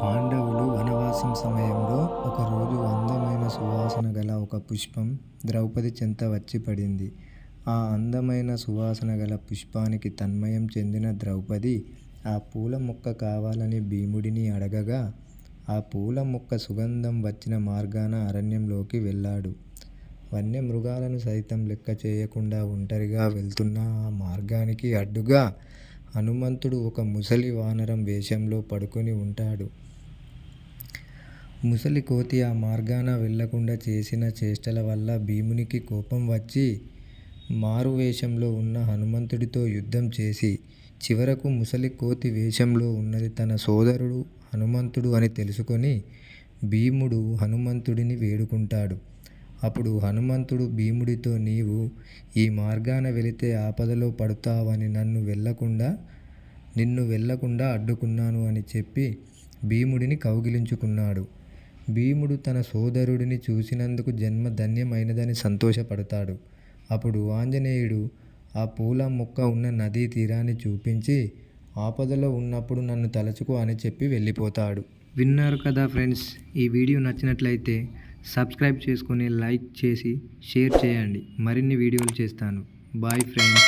పాండవులు వనవాసం సమయంలో ఒకరోజు అందమైన సువాసన గల ఒక పుష్పం ద్రౌపది చెంత వచ్చి పడింది. ఆ అందమైన సువాసన గల పుష్పానికి తన్మయం చెందిన ద్రౌపది ఆ పూల మొక్క కావాలని భీముడిని అడగగా, ఆ పూల మొక్క సుగంధం వచ్చిన మార్గాన అరణ్యంలోకి వెళ్ళాడు. వన్యమృగాలను సైతం లెక్క చేయకుండా ఒంటరిగా వెళ్తున్న ఆ మార్గానికి అడ్డుగా హనుమంతుడు ఒక ముసలి వానరం వేషంలో పడుకొని ఉంటాడు. ముసలి కోతి ఆ మార్గాన వెళ్లకుండా చేసిన చేష్టల వల్ల భీమునికి కోపం వచ్చి మారువేషంలో ఉన్న హనుమంతుడితో యుద్ధం చేసి, చివరకు ముసలి కోతి వేషంలో ఉన్నది తన సోదరుడు హనుమంతుడు అని తెలుసుకొని భీముడు హనుమంతుడిని వేడుకుంటాడు. అప్పుడు హనుమంతుడు భీముడితో, నీవు ఈ మార్గాన వెళితే ఆపదలో పడతావని నిన్ను వెళ్లకుండా అడ్డుకున్నాను అని చెప్పి భీముడిని కౌగిలించుకున్నాడు. భీముడు తన సోదరుడిని చూసినందుకు జన్మ ధన్యమైనదని సంతోషపడతాడు. అప్పుడు ఆంజనేయుడు ఆ పూల మొక్క ఉన్న నదీ తీరాన్ని చూపించి, ఆపదలో ఉన్నప్పుడు నన్ను తలచుకో అని చెప్పి వెళ్ళిపోతాడు. విన్నారు కదా ఫ్రెండ్స్, ఈ వీడియో నచ్చినట్లయితే సబ్స్క్రైబ్ చేసుకొని లైక్ చేసి షేర్ చేయండి. మరిన్ని వీడియోలు చేస్తాను. Bye friends.